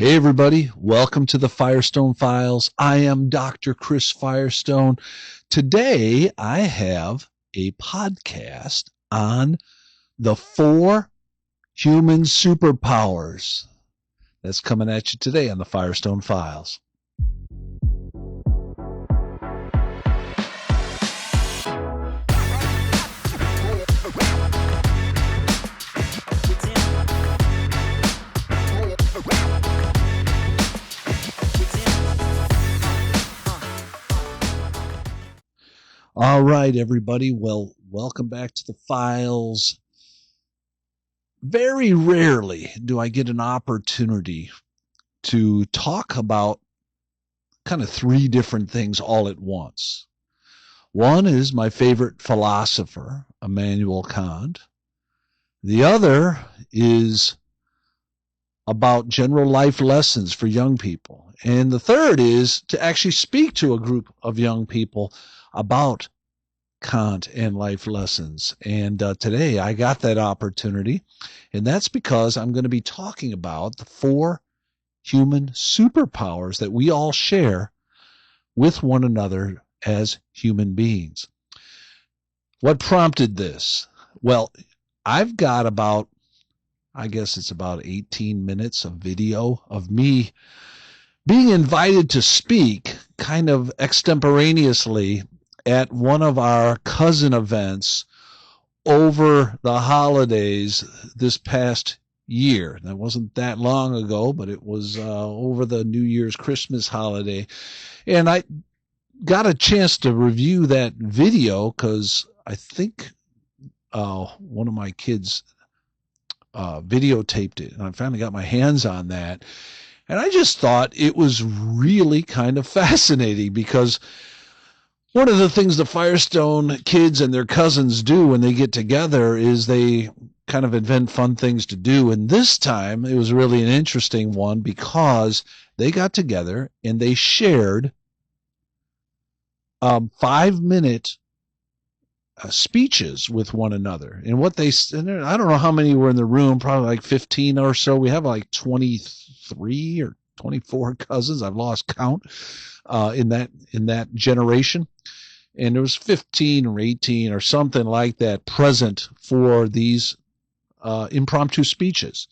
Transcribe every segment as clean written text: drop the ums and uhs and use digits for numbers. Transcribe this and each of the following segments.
Hey, everybody. Welcome to the Firestone Files. I am Dr. Chris Firestone. Today, I have a podcast on the Four Human Superpowers. That's coming at you today on the Firestone Files. All right, everybody. Well, welcome back to the files. Very rarely do I get an opportunity to talk about kind of three different things all at once. One is my favorite philosopher, Immanuel Kant. The other is about general life lessons for young people. And the third is to actually speak to a group of young people about Kant and life lessons. And today I got that opportunity, and that's because I'm going to be talking about the four human superpowers that we all share with one another as human beings. What prompted this? Well, I've got about 18 minutes of video of me being invited to speak kind of extemporaneously at one of our cousin events over the holidays this past year. That wasn't that long ago, but it was over the New Year's Christmas holiday. And I got a chance to review that video because I think one of my kids videotaped it, and I finally got my hands on that. And I just thought it was really kind of fascinating because one of the things the Firestone kids and their cousins do when they get together is they kind of invent fun things to do. And this time it was really an interesting one because they got together and they shared 5-minute speeches with one another. And what they, and I don't know how many were in the room, probably like 15 or so. We have like 23 or 24 cousins. I've lost count in that generation. And there was 15 or 18 or something like that present for these impromptu speeches.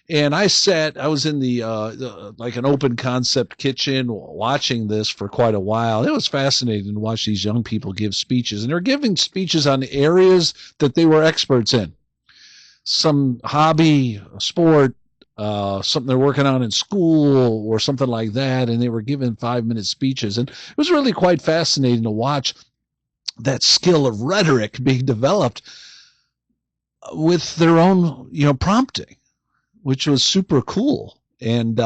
And I was in the like an open concept kitchen watching this for quite a while. It was fascinating to watch these young people give speeches. And they're giving speeches on areas that they were experts in. Some hobby, sport, something they're working on in school or something like that. And they were giving 5-minute speeches. And it was really quite fascinating to watch that skill of rhetoric being developed with their own, prompting, which was super cool. And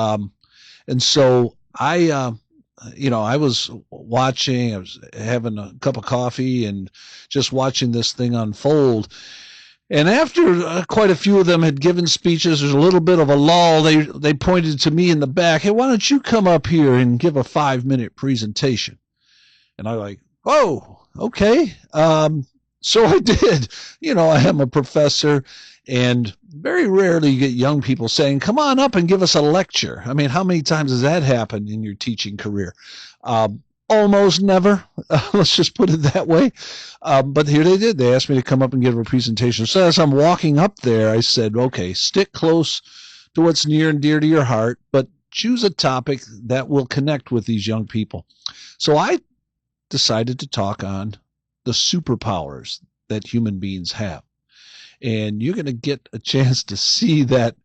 so I was watching, I was having a cup of coffee and just watching this thing unfold. And after quite a few of them had given speeches, there's a little bit of a lull. They pointed to me in the back. Hey, why don't you come up here and give a 5-minute presentation? And I was like, oh, okay. So I did. I am a professor, and very rarely you get young people saying, come on up and give us a lecture. I mean, how many times has that happened in your teaching career? Almost never. Let's just put it that way. But here they did. They asked me to come up and give a presentation. So as I'm walking up there, I said, okay, stick close to what's near and dear to your heart, but choose a topic that will connect with these young people. So I decided to talk on the superpowers that human beings have. And you're going to get a chance to see that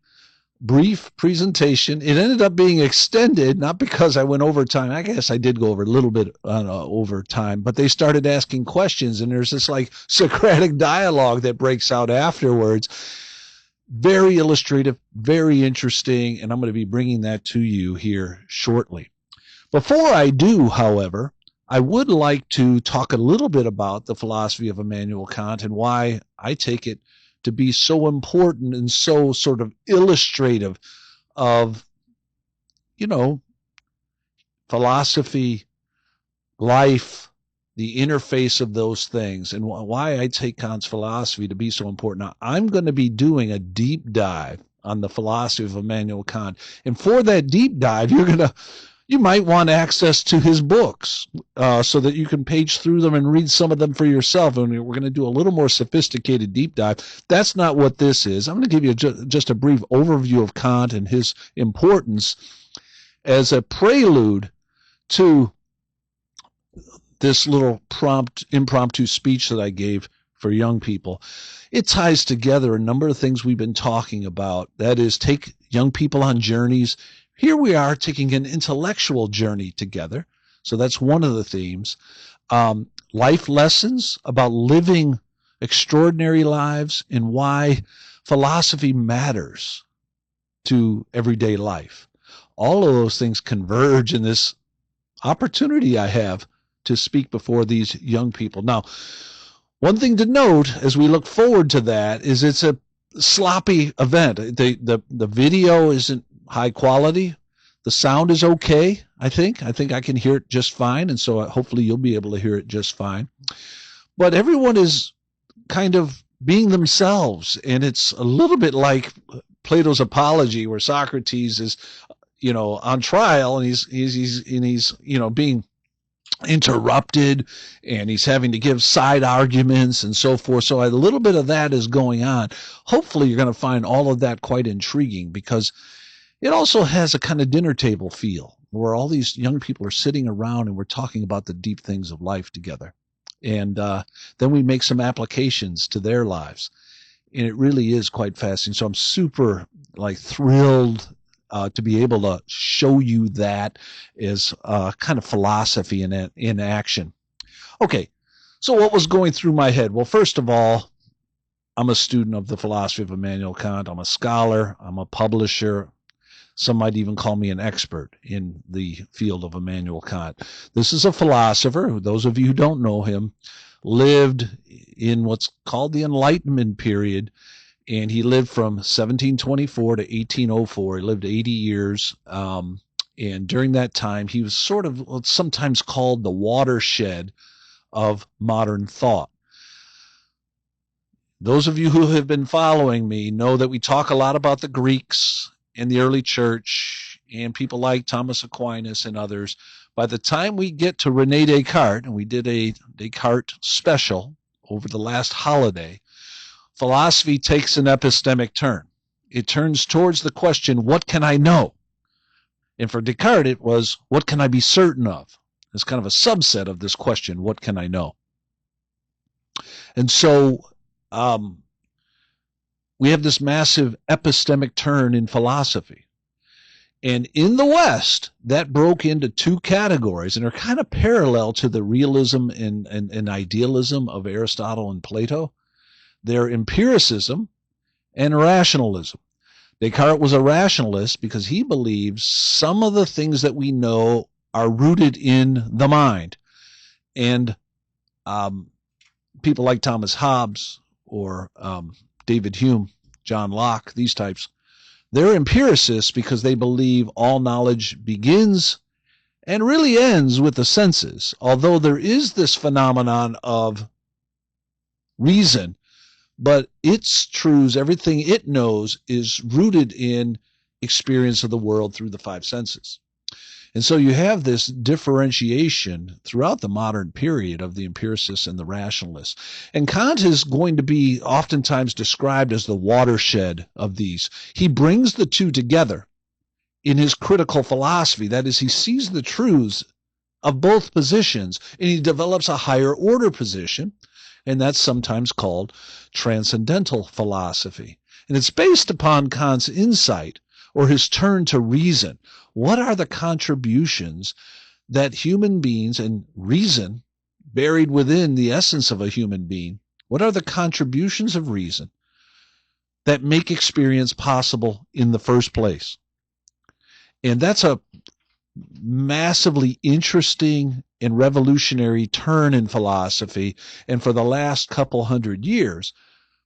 brief presentation. It ended up being extended, not because I went over time. I guess I did go over a little bit over time, but they started asking questions, and there's this like Socratic dialogue that breaks out afterwards. Very illustrative, very interesting, and I'm going to be bringing that to you here shortly. Before I do, however, I would like to talk a little bit about the philosophy of Immanuel Kant and why I take it to be so important and so sort of illustrative of, philosophy, life, the interface of those things, and why I take Kant's philosophy to be so important. Now, I'm going to be doing a deep dive on the philosophy of Immanuel Kant. And for that deep dive, you might want access to his books so that you can page through them and read some of them for yourself. And we're going to do a little more sophisticated deep dive. That's not what this is. I'm going to give you just a brief overview of Kant and his importance as a prelude to this little impromptu speech that I gave for young people. It ties together a number of things we've been talking about. That is, take young people on journeys. Here we are taking an intellectual journey together. So that's one of the themes. Life lessons about living extraordinary lives and why philosophy matters to everyday life. All of those things converge in this opportunity I have to speak before these young people. Now, one thing to note as we look forward to that is it's a sloppy event. The video isn't high quality. The sound is okay, I think. I think I can hear it just fine, and so hopefully you'll be able to hear it just fine. But everyone is kind of being themselves, and it's a little bit like Plato's Apology, where Socrates is, on trial, and he's being interrupted, and he's having to give side arguments and so forth. So a little bit of that is going on. Hopefully you're going to find all of that quite intriguing, because it also has a kind of dinner table feel where all these young people are sitting around and we're talking about the deep things of life together. And then we make some applications to their lives. And it really is quite fascinating. So I'm super thrilled to be able to show you that as kind of philosophy in action. Okay, so what was going through my head? Well, first of all, I'm a student of the philosophy of Immanuel Kant. I'm a scholar. I'm a publisher. Some might even call me an expert in the field of Immanuel Kant. This is a philosopher, those of you who don't know him, lived in what's called the Enlightenment period, and he lived from 1724 to 1804. He lived 80 years, and during that time, he was sort of what's sometimes called the watershed of modern thought. Those of you who have been following me know that we talk a lot about the Greeks in the early church and people like Thomas Aquinas and others. By the time we get to René Descartes, and we did a Descartes special over the last holiday, philosophy takes an epistemic turn. It turns towards the question, what can I know? And for Descartes, it was, what can I be certain of? It's kind of a subset of this question, what can I know? And so we have this massive epistemic turn in philosophy. And in the West, that broke into two categories, and are kind of parallel to the realism and idealism of Aristotle and Plato. They're empiricism and rationalism. Descartes was a rationalist because he believes some of the things that we know are rooted in the mind. And people like Thomas Hobbes or David Hume, John Locke, these types, they're empiricists because they believe all knowledge begins and really ends with the senses, although there is this phenomenon of reason, but its truths, everything it knows, is rooted in experience of the world through the five senses. And so you have this differentiation throughout the modern period of the empiricists and the rationalists. And Kant is going to be oftentimes described as the watershed of these. He brings the two together in his critical philosophy. That is, he sees the truths of both positions, and he develops a higher order position, and that's sometimes called transcendental philosophy. And it's based upon Kant's insight, or his turn to reason. What are the contributions that human beings, and reason buried within the essence of a human being, what are the contributions of reason that make experience possible in the first place? And that's a massively interesting and revolutionary turn in philosophy. And for the last couple hundred years,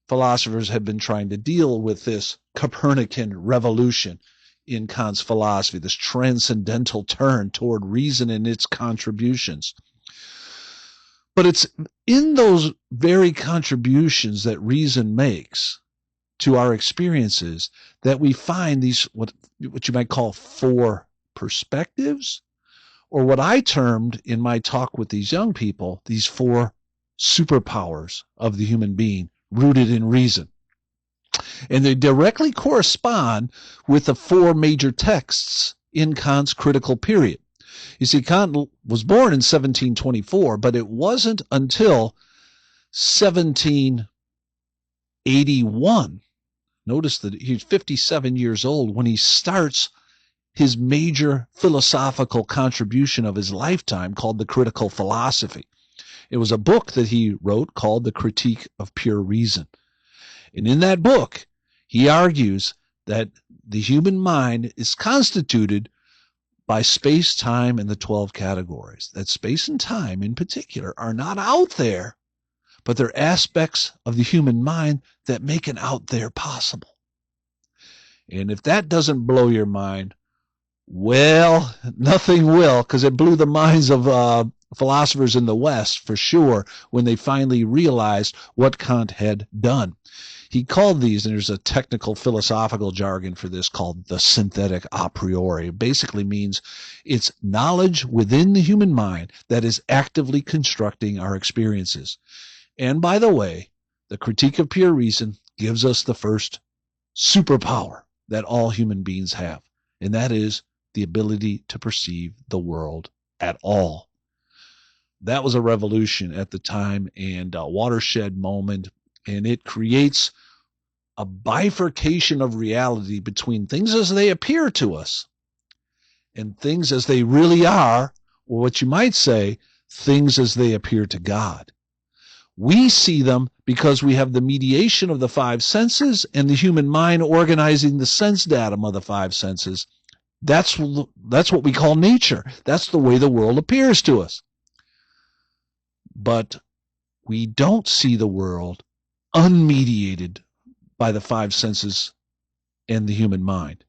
philosophers have been trying to deal with this Copernican revolution in Kant's philosophy, this transcendental turn toward reason and its contributions. But it's in those very contributions that reason makes to our experiences that we find these, what you might call four perspectives, or what I termed in my talk with these young people, these four superpowers of the human being rooted in reason. And they directly correspond with the four major texts in Kant's critical period. You see, Kant was born in 1724, but it wasn't until 1781, notice that he's 57 years old, when he starts his major philosophical contribution of his lifetime called The Critical Philosophy. It was a book that he wrote called The Critique of Pure Reason. And in that book, he argues that the human mind is constituted by space, time, and the 12 categories. That space and time in particular are not out there, but they're aspects of the human mind that make an out there possible. And if that doesn't blow your mind, well, nothing will, because it blew the minds of philosophers in the West, for sure, when they finally realized what Kant had done. He called these, and there's a technical philosophical jargon for this called the synthetic a priori. It basically means it's knowledge within the human mind that is actively constructing our experiences. And by the way, the Critique of Pure Reason gives us the first superpower that all human beings have, and that is the ability to perceive the world at all. That was a revolution at the time and a watershed moment, and it creates a bifurcation of reality between things as they appear to us and things as they really are, or what you might say, things as they appear to God. We see them because we have the mediation of the five senses and the human mind organizing the sense datum of the five senses. That's what we call nature. That's the way the world appears to us. But we don't see the world unmediated by the five senses and the human mind.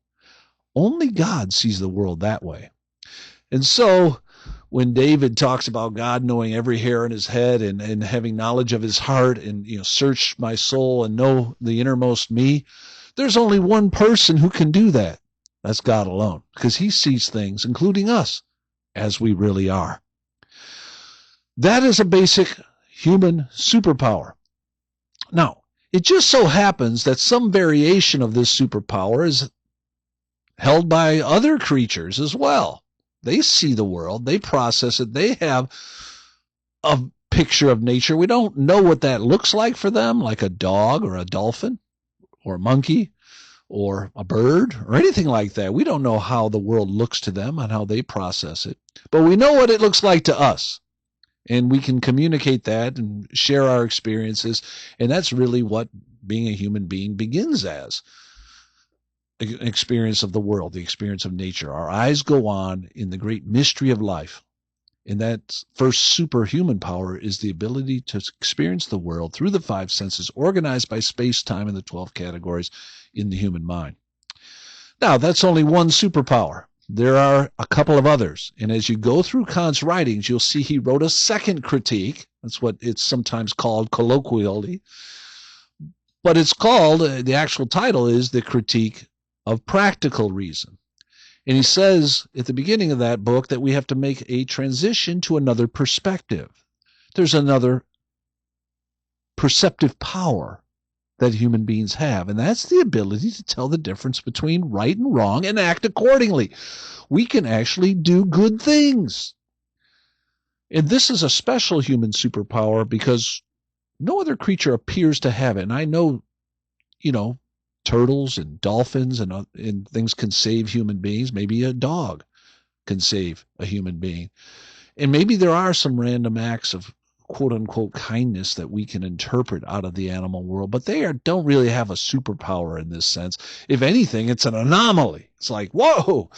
Only God sees the world that way. And so when David talks about God knowing every hair in his head and having knowledge of his heart and, search my soul and know the innermost me, there's only one person who can do that. That's God alone, because he sees things, including us, as we really are. That is a basic human superpower. Now, it just so happens that some variation of this superpower is held by other creatures as well. They see the world, they process it, they have a picture of nature. We don't know what that looks like for them, like a dog or a dolphin or a monkey or a bird or anything like that. We don't know how the world looks to them and how they process it. But we know what it looks like to us. And we can communicate that and share our experiences. And that's really what being a human being begins as. An experience of the world, the experience of nature. Our eyes go on in the great mystery of life. And that first superhuman power is the ability to experience the world through the five senses organized by space, time, and the 12 categories in the human mind. Now, that's only one superpower. There are a couple of others. And as you go through Kant's writings, you'll see he wrote a second critique. That's what it's sometimes called colloquially. But it's called, the actual title is The Critique of Practical Reason. And he says at the beginning of that book that we have to make a transition to another perspective. There's another perceptive power that human beings have, and that's the ability to tell the difference between right and wrong and act accordingly. We can actually do good things. And this is a special human superpower because no other creature appears to have it. And I know, turtles and dolphins and things can save human beings. Maybe a dog can save a human being. And maybe there are some random acts of quote-unquote kindness that we can interpret out of the animal world, but they don't really have a superpower in this sense. If anything, it's an anomaly. It's like, whoa,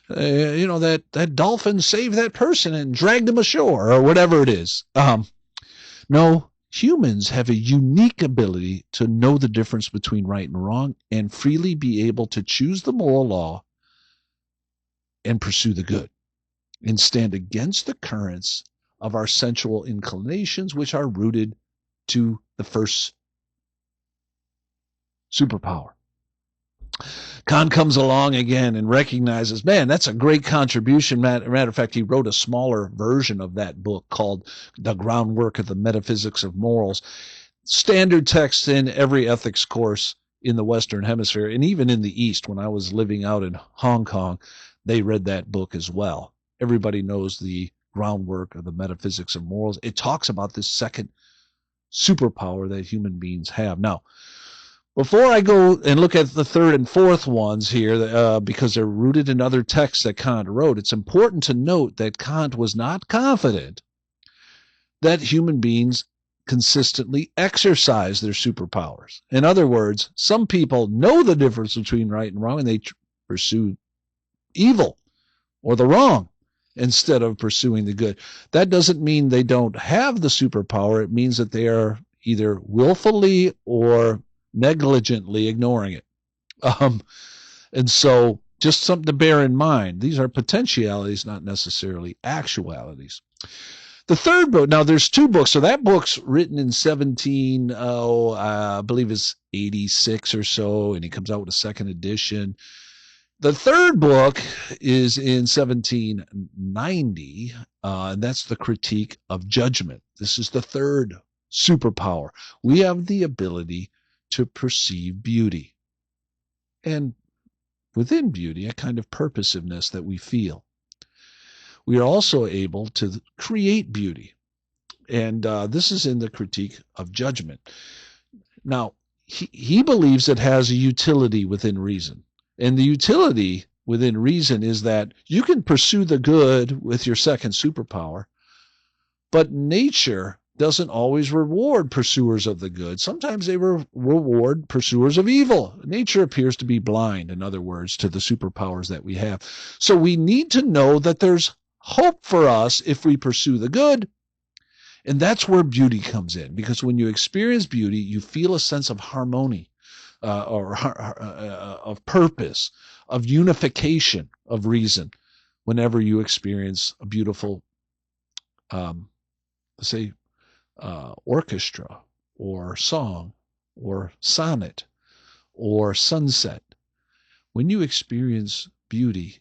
that dolphin saved that person and dragged him ashore or whatever it is. No. Humans have a unique ability to know the difference between right and wrong and freely be able to choose the moral law and pursue the good and stand against the currents of our sensual inclinations, which are rooted to the first superpower. Kant comes along again and recognizes, man, that's a great contribution. Matter of fact, he wrote a smaller version of that book called The Groundwork of the Metaphysics of Morals. Standard text in every ethics course in the Western Hemisphere, and even in the East. When I was living out in Hong Kong, they read that book as well. Everybody knows the groundwork of the metaphysics of morals. It talks about this second superpower that human beings have. Now, before I go and look at the third and fourth ones here, because they're rooted in other texts that Kant wrote, it's important to note that Kant was not confident that human beings consistently exercise their superpowers. In other words, some people know the difference between right and wrong, and they pursue evil or the wrong instead of pursuing the good. That doesn't mean they don't have the superpower. It means that they are either willfully or negligently ignoring it. And so just something to bear in mind. These are potentialities, not necessarily actualities. The third book, now there's two books. So that book's written in I believe it's 86 or so, and he comes out with a second edition. The third book is in 1790, and that's the Critique of Judgment. This is the third superpower. We have the ability to perceive beauty, and within beauty, a kind of purposiveness that we feel. We are also able to create beauty, and this is in the Critique of Judgment. Now, he believes it has a utility within reason, and the utility within reason is that you can pursue the good with your second superpower, but nature doesn't always reward pursuers of the good. Sometimes they reward pursuers of evil. Nature appears to be blind, in other words, to the superpowers that we have. So we need to know that there's hope for us if we pursue the good. And that's where beauty comes in, because when you experience beauty, you feel a sense of harmony, of purpose, of unification of reason whenever you experience a beautiful, say, orchestra or song or sonnet or sunset. When you experience beauty,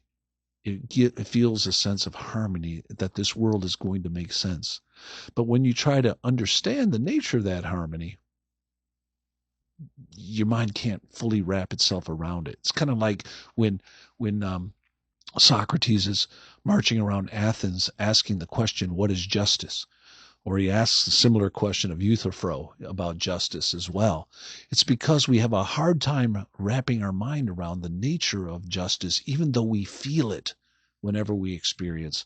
it feels a sense of harmony, that this world is going to make sense. But when you try to understand the nature of that harmony, your mind can't fully wrap itself around it. It's kind of like when Socrates is marching around Athens asking the question, what is justice? Or he asks a similar question of Euthyphro about justice as well. It's because we have a hard time wrapping our mind around the nature of justice, even though we feel it whenever we experience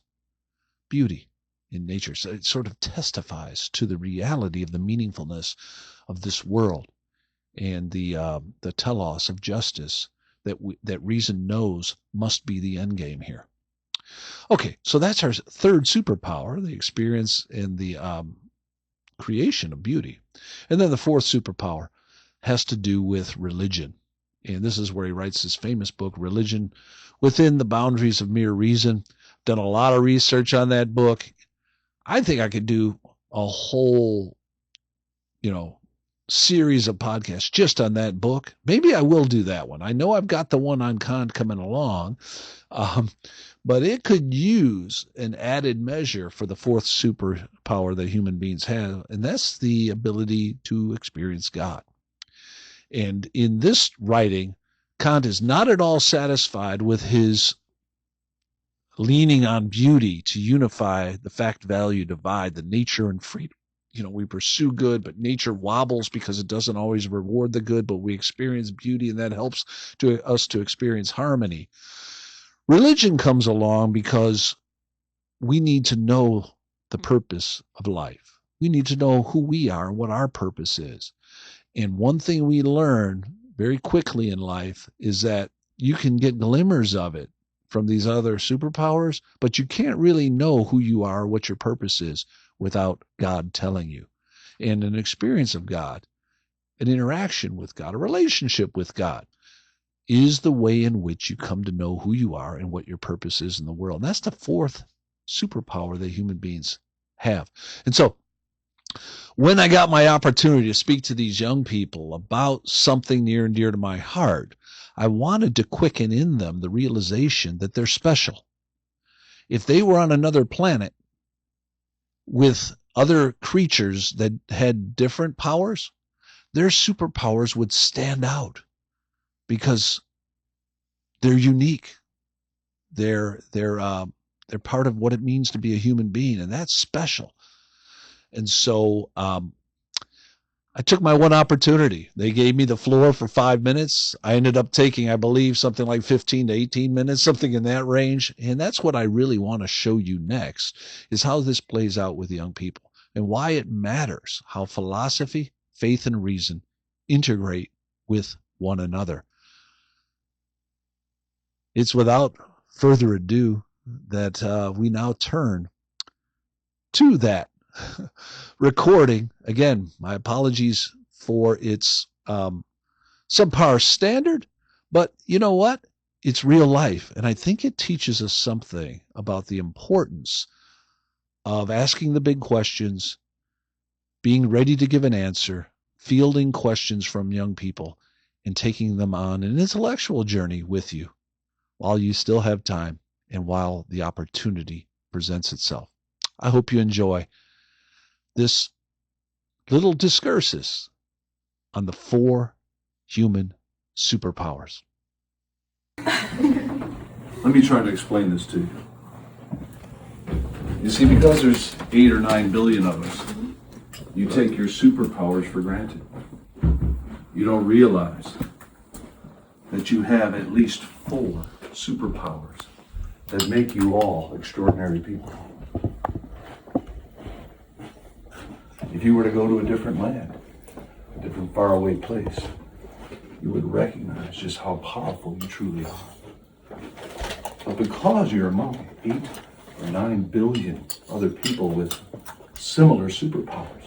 beauty in nature. So it sort of testifies to the reality of the meaningfulness of this world and the telos of justice that reason knows must be the end game here. Okay, so that's our third superpower, the experience and the creation of beauty. And then the fourth superpower has to do with religion. And this is where he writes his famous book, Religion Within the Boundaries of Mere Reason. Done a lot of research on that book. I think I could do a whole, series of podcasts just on that book. Maybe I will do that one. I know I've got the one on Kant coming along, but it could use an added measure for the fourth superpower that human beings have, and that's the ability to experience God. And in this writing, Kant is not at all satisfied with his leaning on beauty to unify the fact-value divide, the nature and freedom. We pursue good, but nature wobbles because it doesn't always reward the good, but we experience beauty, and that helps us to experience harmony. Religion comes along because we need to know the purpose of life. We need to know who we are and what our purpose is. And one thing we learn very quickly in life is that you can get glimmers of it from these other superpowers, but you can't really know who you are, what your purpose is, without God telling you. And an experience of God, an interaction with God, a relationship with God, is the way in which you come to know who you are and what your purpose is in the world. And that's the fourth superpower that human beings have. And so when I got my opportunity to speak to these young people about something near and dear to my heart, I wanted to quicken in them the realization that they're special. If they were on another planet with other creatures that had different powers, their superpowers would stand out because they're unique. They're part of what it means to be a human being, and that's special. And so I took my one opportunity. They gave me the floor for 5 minutes. I ended up taking, I believe, something like 15 to 18 minutes, something in that range. And that's what I really want to show you next, is how this plays out with young people and why it matters how philosophy, faith, and reason integrate with one another. It's without further ado that we now turn to that recording. Again, my apologies for its subpar standard, but you know what? It's real life, and I think it teaches us something about the importance of asking the big questions, being ready to give an answer, fielding questions from young people, and taking them on an intellectual journey with you while you still have time and while the opportunity presents itself. I hope you enjoy this little discursus on the 4 human superpowers. Let me try to explain this to you. You see, because there's 8 or 9 billion of us, you take your superpowers for granted. You don't realize that you have at least 4 superpowers that make you all extraordinary people. If you were to go to a different land, a different faraway place, you would recognize just how powerful you truly are. But because you're among 8 or 9 billion other people with similar superpowers,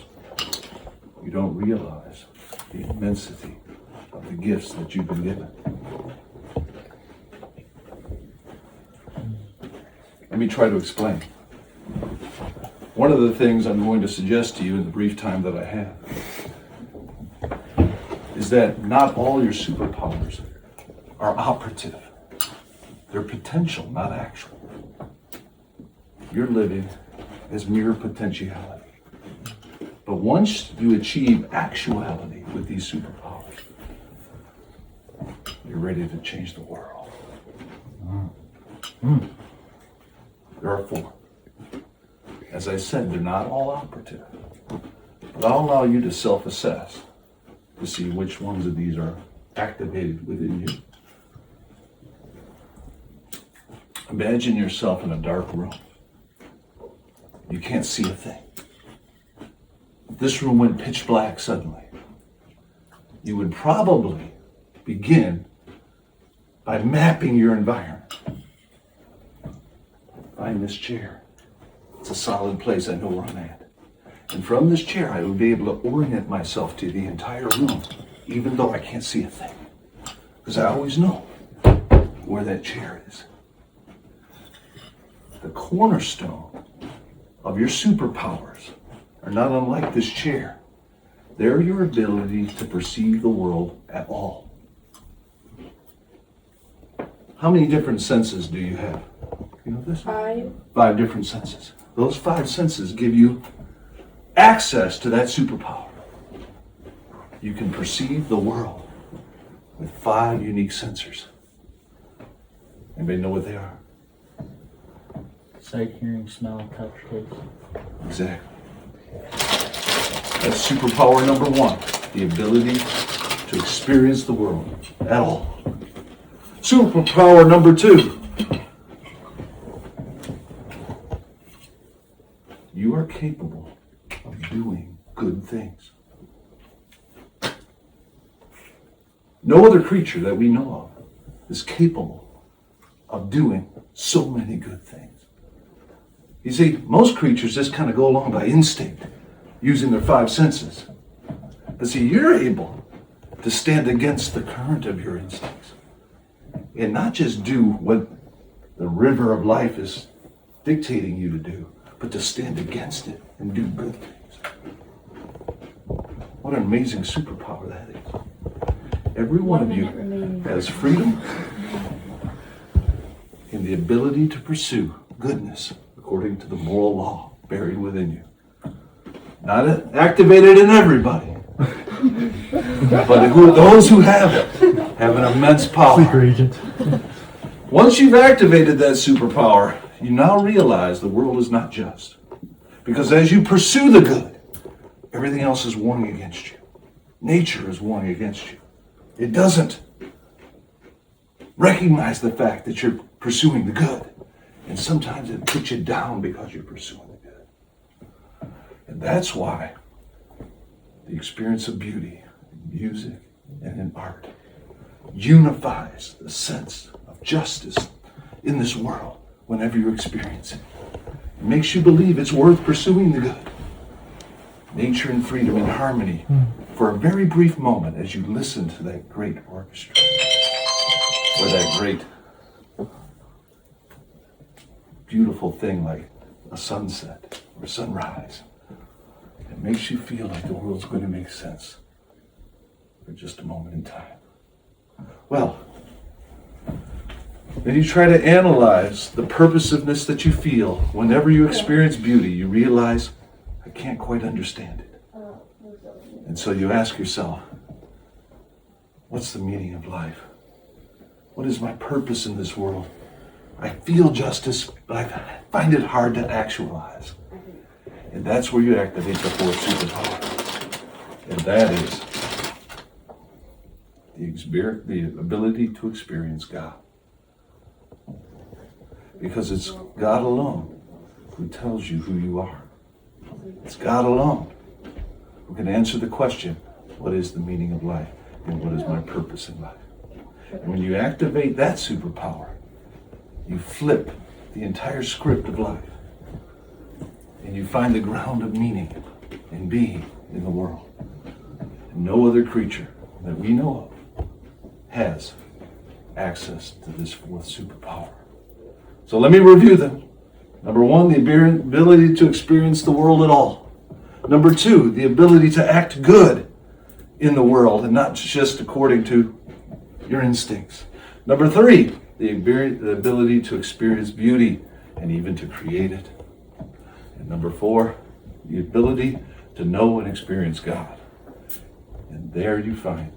you don't realize the immensity of the gifts that you've been given. Let me try to explain. One of the things I'm going to suggest to you in the brief time that I have is that not all your superpowers are operative. They're potential, not actual. You're living as mere potentiality. But once you achieve actuality with these superpowers, you're ready to change the world. There are 4. As I said, they're not all operative. But I'll allow you to self-assess to see which ones of these are activated within you. Imagine yourself in a dark room. You can't see a thing. If this room went pitch black suddenly, you would probably begin by mapping your environment. Find this chair. It's a solid place. I know where I'm at. And from this chair, I would be able to orient myself to the entire room, even though I can't see a thing. Because I always know where that chair is. The cornerstone of your superpowers are not unlike this chair. They're your ability to perceive the world at all. How many different senses do you have? You know this? 5. 5 different senses. Those 5 senses give you access to that superpower. You can perceive the world with 5 unique sensors. Anybody know what they are? Sight, hearing, smell, touch, taste. Exactly. That's superpower number 1, the ability to experience the world at all. Superpower number 2, you are capable of doing good things. No other creature that we know of is capable of doing so many good things. You see, most creatures just kind of go along by instinct, using their 5 senses. But see, you're able to stand against the current of your instincts and not just do what the river of life is dictating you to do, but to stand against it and do good things. What an amazing superpower that is. Every one of you has freedom and the ability to pursue goodness according to the moral law buried within you. Not activated in everybody, but those who have it have an immense power. Sleeper agent. Once you've activated that superpower, you now realize the world is not just. Because as you pursue the good, everything else is warning against you. Nature is warning against you. It doesn't recognize the fact that you're pursuing the good. And sometimes it puts you down because you're pursuing the good. And that's why the experience of beauty in music and in art unifies the sense of justice in this world whenever you experience it. It makes you believe it's worth pursuing the good. Nature and freedom in harmony for a very brief moment as you listen to that great orchestra or that great beautiful thing like a sunset or a sunrise. It makes you feel like the world's going to make sense for just a moment in time. Well, then you try to analyze the purposiveness that you feel. Whenever you experience beauty, you realize, I can't quite understand it. And so you ask yourself, what's the meaning of life? What is my purpose in this world? I feel justice, but I find it hard to actualize. And that's where you activate the fourth superpower. And that is the ability to experience God. Because it's God alone who tells you who you are. It's God alone who can answer the question, what is the meaning of life and what is my purpose in life? And when you activate that superpower, you flip the entire script of life and you find the ground of meaning and being in the world. And no other creature that we know of has access to this fourth superpower. So let me review them. Number one, the ability to experience the world at all. Number two, the ability to act good in the world and not just according to your instincts. Number three, the ability to experience beauty and even to create it. And number four, the ability to know and experience God. And there you find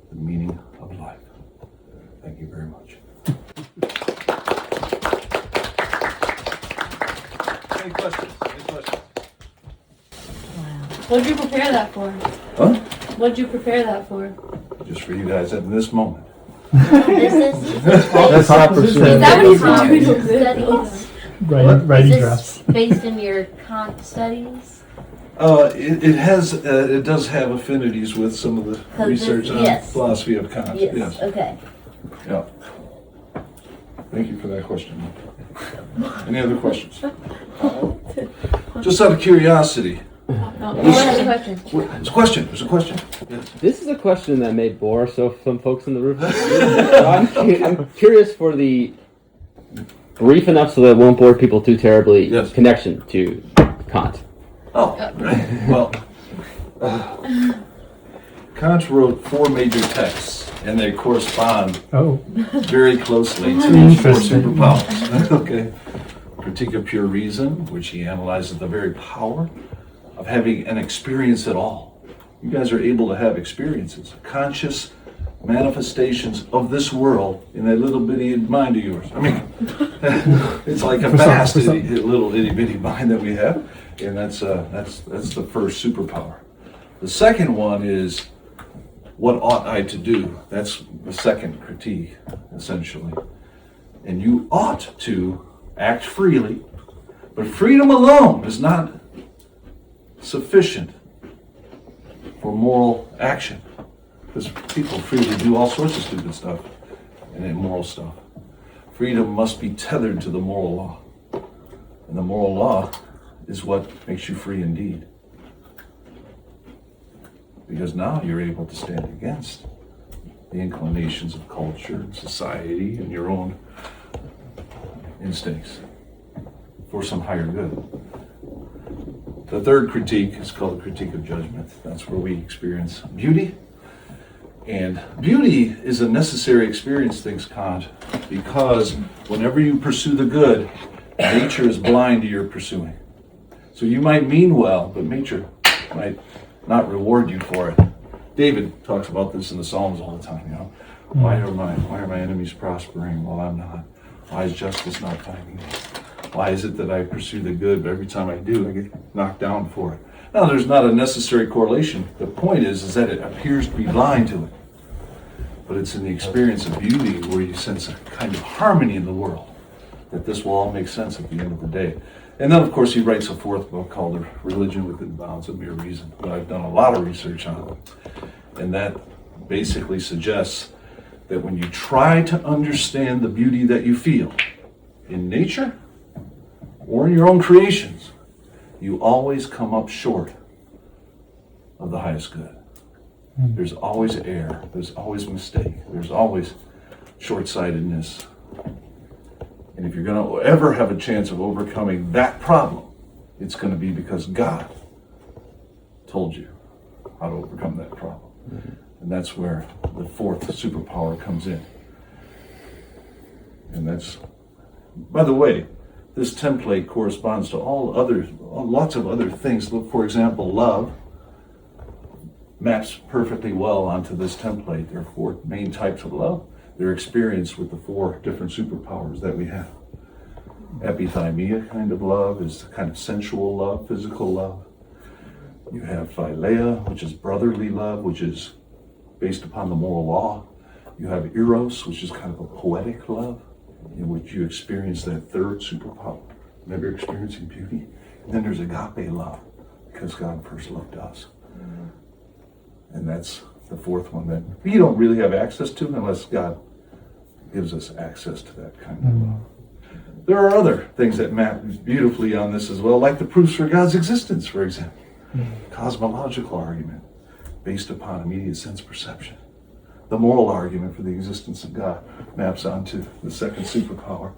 the meaning of life. Thank you very much. Any questions? Any questions? What did you prepare that for? Huh? What did you prepare that for? Just for you guys at this moment. That's opposite. Is that what he's doing? Studies? Writing Is drafts. this based in your Kant studies? It does have affinities with some of the So research on yes. philosophy of Kant. Yes. Okay. Yeah. Thank you for that question. Any other questions? Just out of curiosity. No, what was the question? There's a question. There's a question. Yes. This is a question that may bore some folks in the room. I'm curious for the brief enough so that it won't bore people too terribly. Yes. Connection to Kant. Oh, right. Well, Kant wrote 4 major texts, and they correspond Oh, very closely to the 4 Interesting. superpowers. Okay. Critique of pure reason, which he analyzes the very power of having an experience at all. You guys are able to have experiences, conscious manifestations of this world in that little bitty mind of yours. I mean, it's like a vast little itty bitty mind that we have, and that's the first superpower. The second one is, what ought I to do? That's the second critique, essentially. And you ought to act freely, but freedom alone is not sufficient for moral action, because people freely do all sorts of stupid stuff and immoral stuff. Freedom must be tethered to the moral law, and the moral law is what makes you free indeed, because now you're able to stand against the inclinations of culture and society and your own instincts for some higher good. The third critique is called the critique of judgment. That's where we experience beauty. And beauty is a necessary experience, thinks Kant, because whenever you pursue the good, nature is blind to your pursuing. So you might mean well, but nature might not reward you for it. David talks about this in the Psalms all the time, you know. Why are my enemies prospering while I'm not? Why is justice not finding me? Why is it that I pursue the good, but every time I do, I get knocked down for it? Now, there's not a necessary correlation. The point is that it appears to be blind to it. But it's in the experience of beauty where you sense a kind of harmony in the world, that this will all make sense at the end of the day. And then, of course, he writes a fourth book called The Religion Within Bounds of Mere Reason, that I've done a lot of research on. And that basically suggests that when you try to understand the beauty that you feel in nature or in your own creations, you always come up short of the highest good. There's always error, there's always mistake, there's always short-sightedness. And if you're going to ever have a chance of overcoming that problem, it's going to be because God told you how to overcome that problem. And that's where the fourth superpower comes in. And that's, by the way, this template corresponds to lots of other things. Look, for example, love maps perfectly well onto this template. There are four main types of love. They're experienced with the four different superpowers that we have. Epithymia kind of love is the kind of sensual love, physical love. You have philia, which is brotherly love, which is based upon the moral law. You have eros, which is kind of a poetic love, in which you experience that third superpower, never experiencing beauty. And then there's agape love, because God first loved us. And that's the fourth one that we don't really have access to unless God gives us access to that kind of love. There are other things that map beautifully on this as well, like the proofs for God's existence, for example. Cosmological argument based upon immediate sense perception. The moral argument for the existence of God maps onto the second superpower.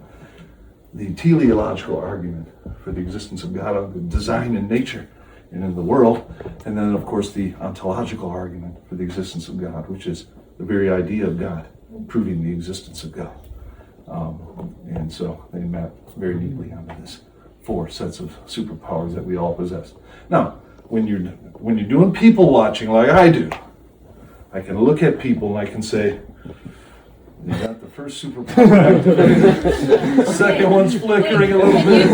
The teleological argument for the existence of God on the design in nature and in the world. And then, of course, the ontological argument for the existence of God, which is the very idea of God, proving the existence of God. And so they map very neatly onto this four sets of superpowers that we all possess. Now, when you're doing people watching like I do, I can look at people and I can say, you got the first superpower activated. Second one's flickering a little bit.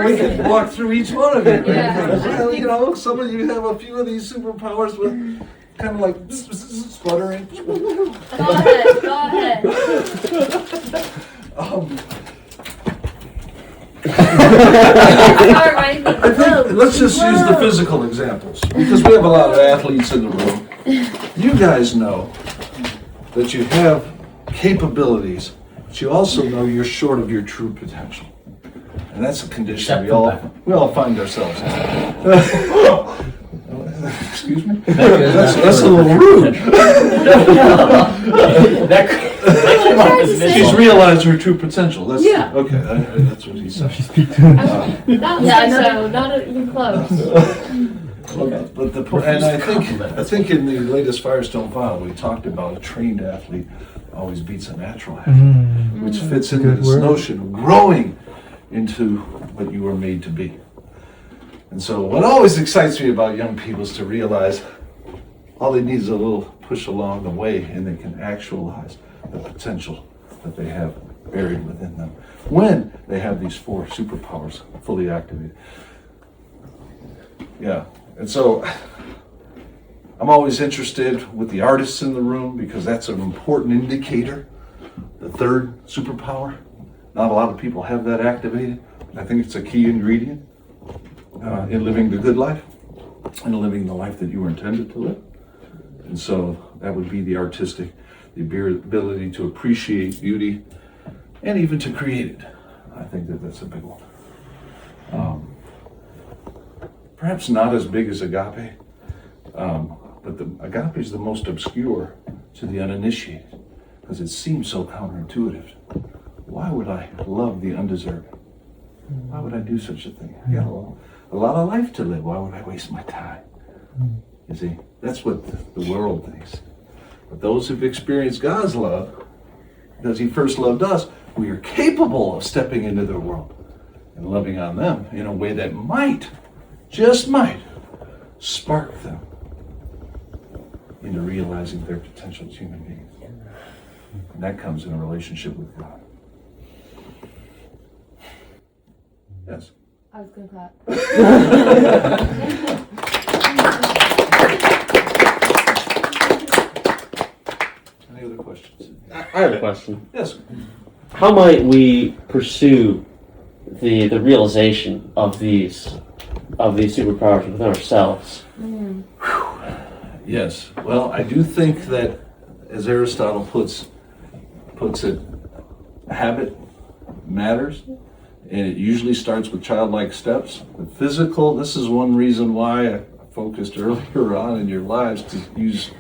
We can walk through each one of you. Right? Well, some of you have a few of these superpowers with kind of like sputtering. Go ahead. Let's just use the physical examples, because we have a lot of athletes in the room. You guys know that you have capabilities, but you also know you're short of your true potential. And that's a condition we all find ourselves in. Excuse me? That's a little rude. She's realized her true potential. That's, yeah. Okay, that's what he said. Not even close. And I think in the latest Firestone File we talked about a trained athlete always beats a natural athlete, which fits into this notion of growing into what you were made to be. And so what always excites me about young people is to realize all they need is a little push along the way, and they can actualize the potential that they have buried within them when they have these four superpowers fully activated. Yeah, and so I'm always interested with the artists in the room because that's an important indicator. The third superpower, not a lot of people have that activated. I think it's a key ingredient in living the good life and living the life that you were intended to live. And so that would be the artistic, the ability to appreciate beauty and even to create it. I think that that's a big one. Perhaps not as big as agape, but the agape is the most obscure to the uninitiated because it seems so counterintuitive. Why would I love the undeserving? Why would I do such a thing? I got a lot of life to live. Why would I waste my time? You see, that's what the world thinks. But those who've experienced God's love, because He first loved us, we are capable of stepping into their world and loving on them in a way that might, just might, spark them into realizing their potential as human beings. And that comes in a relationship with God. Yes? I was gonna clap. Any other questions? I have a question. Yes. How might we pursue the realization of these superpowers within ourselves? Yes. Well, I do think that, as Aristotle puts it, habit matters, and it usually starts with childlike steps. The physical, this is one reason why I focused earlier on in your lives to use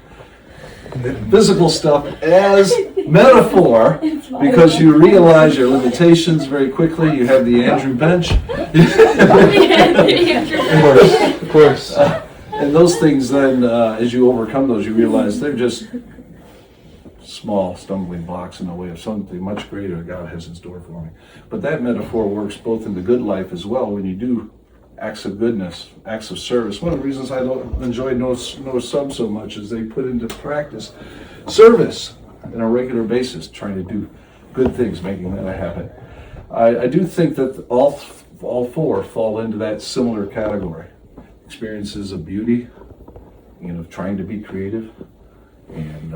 physical stuff as metaphor, because you realize your limitations very quickly. You have the Andrew bench. Of course. And those things then, as you overcome those, you realize they're just small stumbling blocks in the way of something much greater God has in store for me. But that metaphor works both in the good life as well, when you do acts of goodness, acts of service. One of the reasons I enjoy No Sub so much is they put into practice service on a regular basis, trying to do good things, making that a habit. I do think that all four fall into that similar category. Experiences of beauty, trying to be creative, and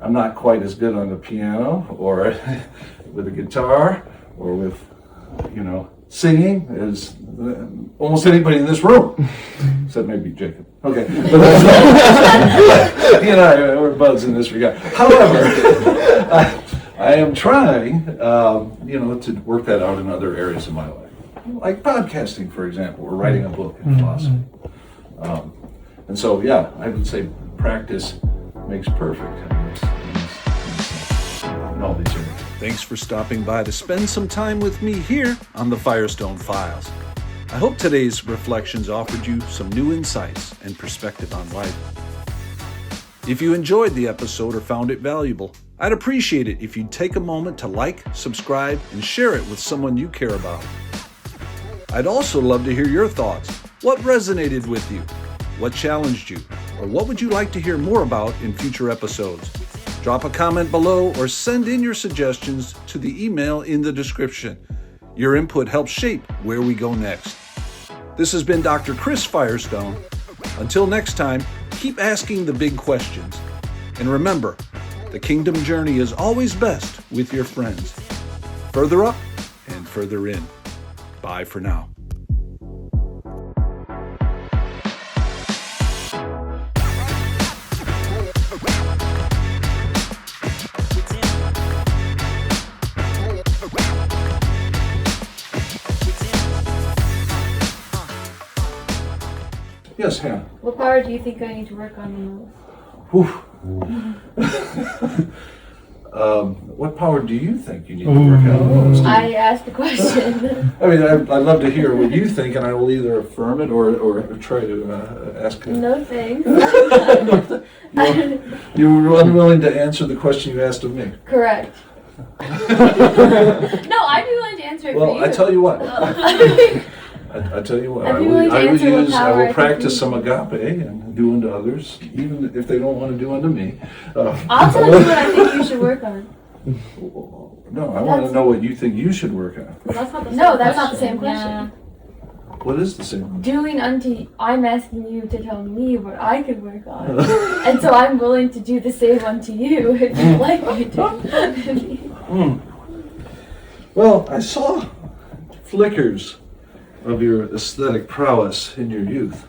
I'm not quite as good on the piano or with a guitar or with singing as almost anybody in this room, except maybe Jacob. Okay, but he and I are buds in this regard. However, I am trying, to work that out in other areas of my life, like podcasting, for example, or writing a book in philosophy. And so, yeah, I would say practice makes perfect in all these areas. Thanks for stopping by to spend some time with me here on the Firestone Files. I hope today's reflections offered you some new insights and perspective on life. If you enjoyed the episode or found it valuable, I'd appreciate it if you'd take a moment to like, subscribe, and share it with someone you care about. I'd also love to hear your thoughts. What resonated with you? What challenged you? Or what would you like to hear more about in future episodes? Drop a comment below or send in your suggestions to the email in the description. Your input helps shape where we go next. This has been Dr. Chris Firestone. Until next time, keep asking the big questions. And remember, the kingdom journey is always best with your friends. Further up and further in. Bye for now. Yes, Hannah. What power do you think I need to work on the most? What power do you think you need to work on? I asked the question. I mean, I'd love to hear what you think, and I will either affirm it or try to ask. No thanks. You were unwilling to answer the question you asked of me. Correct. No, I'd be willing to answer it for you. Well, I tell you what. I tell you what. I'd be willing to answer what power I I will think practice you- some agape and do unto others, even if they don't want to do unto me. I'll tell you what I think you should work on. No, I want to know what you think you should work on. That's not the same No, that's not the same question. Yeah. What is the same? Doing unto, I'm asking you to tell me what I could work on. And so I'm willing to do the same unto you if you'd like me to. Well, I saw flickers of your aesthetic prowess in your youth.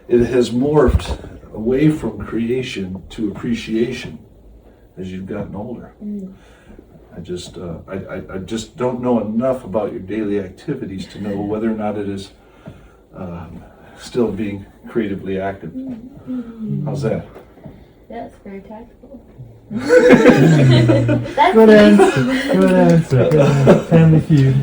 It has morphed away from creation to appreciation as you've gotten older. I just don't know enough about your daily activities to know whether or not it is still being creatively active. How's that? That's very tactful. That's Good me. answer. Good answer. Good answer. Family Feud.